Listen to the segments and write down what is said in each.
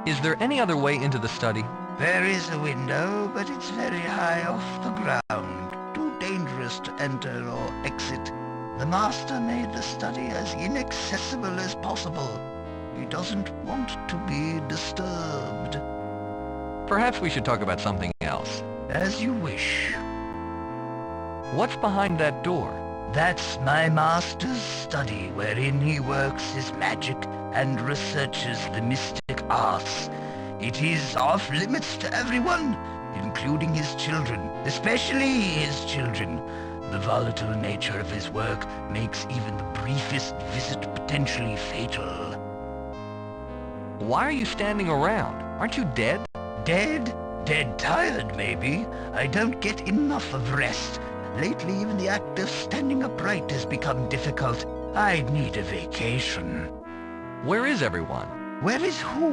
Is there any other way into the study? There is a window, but it's very high off the ground. Too dangerous to enter or exit. The master made the study as inaccessible as possible. He doesn't want to be disturbed. Perhaps we should talk about something else. As you wish. What's behind that door? That's my master's study, wherein he works his magic and researches the mystic arts. It is off limits to everyone, including his children, especially his children. The volatile nature of his work makes even the briefest visit potentially fatal. Why are you standing around? Aren't you dead? Dead? Dead tired, maybe. I don't get enough of rest. Lately, even the act of standing upright has become difficult. I'd need a vacation. Where is everyone? Where is who?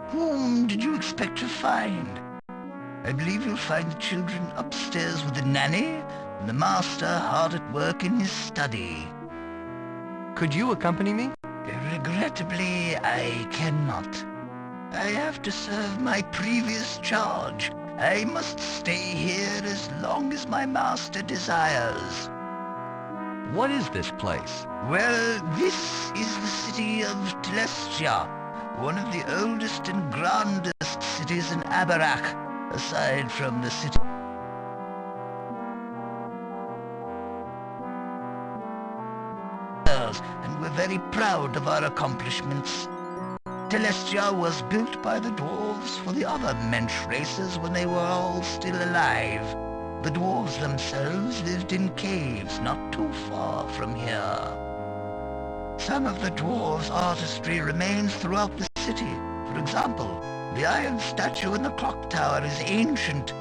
Whom did you expect to find? I believe you'll find the children upstairs with the nanny, and the master hard at work in his study. Could you accompany me? Regrettably, I cannot. I have to serve my previous charge. I must stay here as long as my master desires. What is this place? Well, this is the city of Telestia, one of the oldest and grandest cities in Abarak, aside from the city. And we're very proud of our accomplishments. Telestia was built by the dwarves for the other mensch races when they were all still alive. The dwarves themselves lived in caves not too far from here. Some of the dwarves' artistry remains throughout the city. For example, the iron statue in the clock tower is ancient.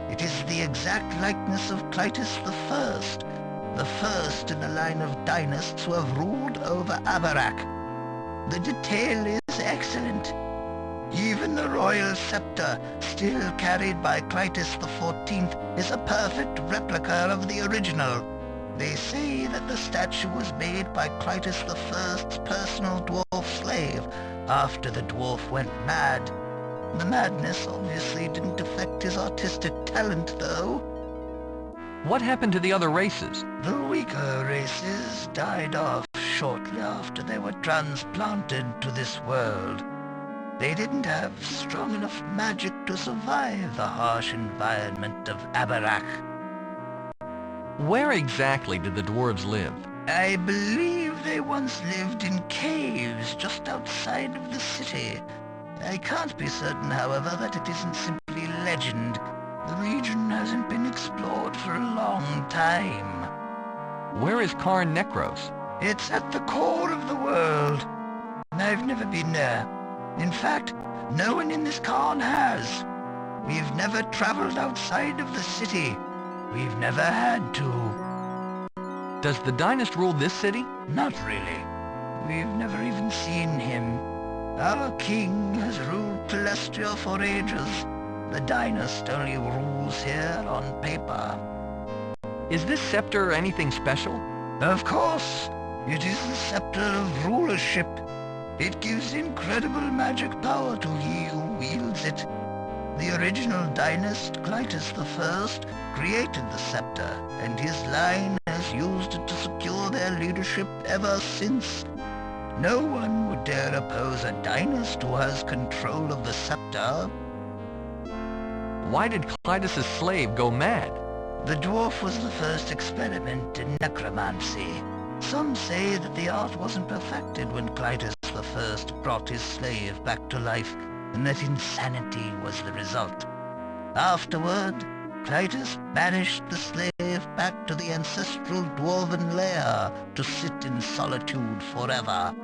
It is the exact likeness of Clytus the first in a line of dynasts who have ruled over Abarak. The detail is excellent. Even the royal scepter, still carried by Clytus XIV, is a perfect replica of the original. They say that the statue was made by Clytus I's personal dwarf slave after the dwarf went mad. The madness obviously didn't affect his artistic talent, though. What happened to the other races? The weaker races died off shortly after they were transplanted to this world. They didn't have strong enough magic to survive the harsh environment of Abarak. Where exactly did the dwarves live? I believe they once lived in caves just outside of the city. I can't be certain, however, that it isn't simply legend. The region hasn't been explored for a long time. Where is Karn Nekros? It's at the core of the world. I've never been there. In fact, no one in this Karn has. We've never traveled outside of the city. We've never had to. Does the dynast rule this city? Not really. We've never even seen him. Our king has ruled Telestia for ages. The dynast only rules here on paper. Is this scepter anything special? Of course. It is the scepter of rulership. It gives incredible magic power to he who wields it. The original dynast, Clytus I, created the scepter, and his line has used it to secure their leadership ever since. No one would dare oppose a dynast who has control of the scepter. Why did Clytus's slave go mad? The dwarf was the first experiment in necromancy. Some say that the art wasn't perfected when Clytus I brought his slave back to life, and that insanity was the result. Afterward, Clytus banished the slave back to the ancestral dwarven lair to sit in solitude forever.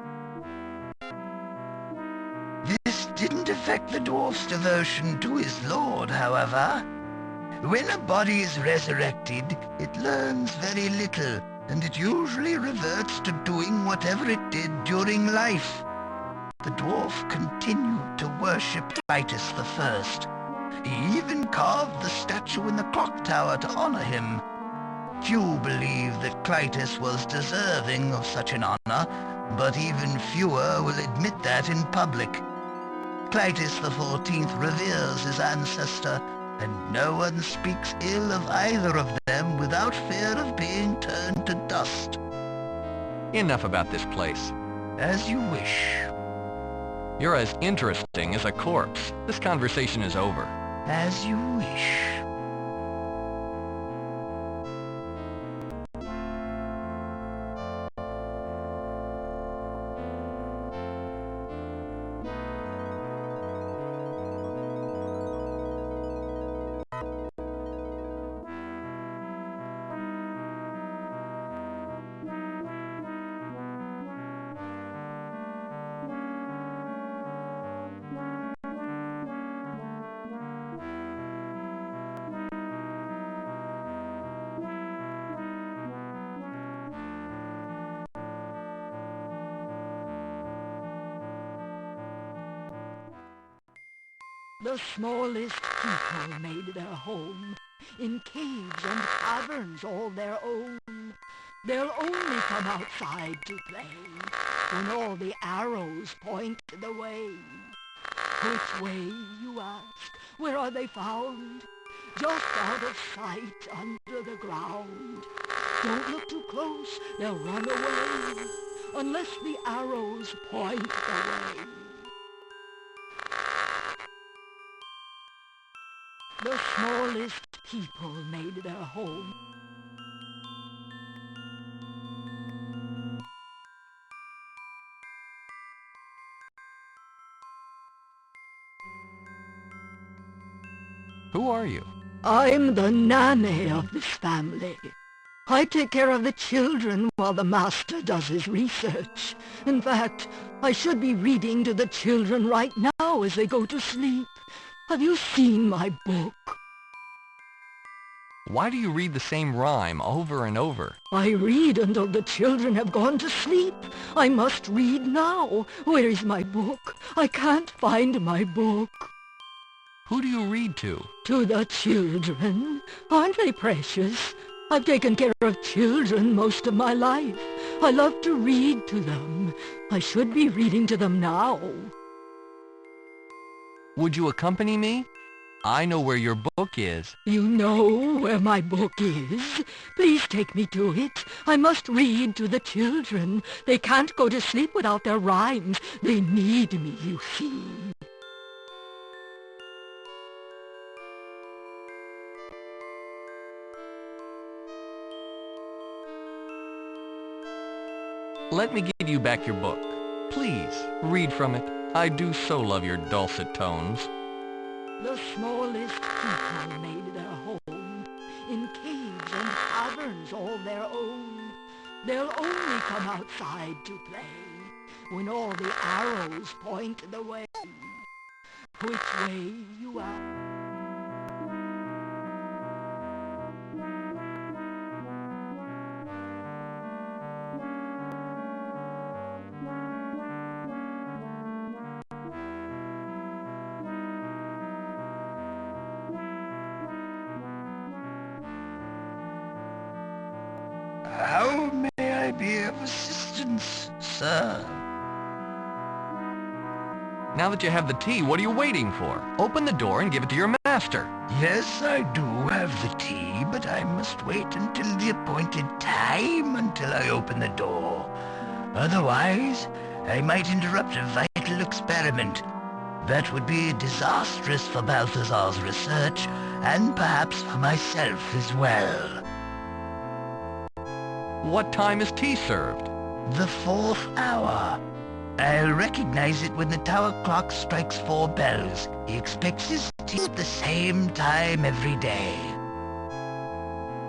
This didn't affect the dwarf's devotion to his lord, however. When a body is resurrected, it learns very little, and it usually reverts to doing whatever it did during life. The dwarf continued to worship Clytus I. He even carved the statue in the clock tower to honor him. Few believe that Clytus was deserving of such an honor, but even fewer will admit that in public. Clytus the 14th reveres his ancestor, and no one speaks ill of either of them without fear of being turned to dust. Enough about this place. As you wish. You're as interesting as a corpse. This conversation is over. As you wish. The smallest people made their home in caves and caverns all their own. They'll only come outside to play when all the arrows point the way. Which way, you ask? Where are they found? Just out of sight under the ground. Don't look too close, they'll run away unless the arrows point the way. The smallest people made their home. Who are you? I'm the nanny of this family. I take care of the children while the master does his research. In fact, I should be reading to the children right now as they go to sleep. Have you seen my book? Why do you read the same rhyme over and over? I read until the children have gone to sleep. I must read now. Where is my book? I can't find my book. Who do you read to? To the children. Aren't they precious? I've taken care of children most of my life. I love to read to them. I should be reading to them now. Would you accompany me? I know where your book is. You know where my book is? Please take me to it. I must read to the children. They can't go to sleep without their rhymes. They need me, you see. Let me give you back your book. Please, read from it. I do so love your dulcet tones. The smallest people made their home in caves and caverns all their own. They'll only come outside to play when all the arrows point the way. Which way, you ask? How may I be of assistance, sir? Now that you have the tea, what are you waiting for? Open the door and give it to your master. Yes, I do have the tea, but I must wait until the appointed time until I open the door. Otherwise, I might interrupt a vital experiment. That would be disastrous for Balthazar's research, and perhaps for myself as well. What time is tea served? The 4th hour. I'll recognize it when the tower clock strikes 4 bells. He expects his tea at the same time every day.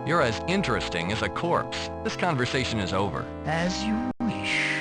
You're as interesting as a corpse. This conversation is over. As you wish.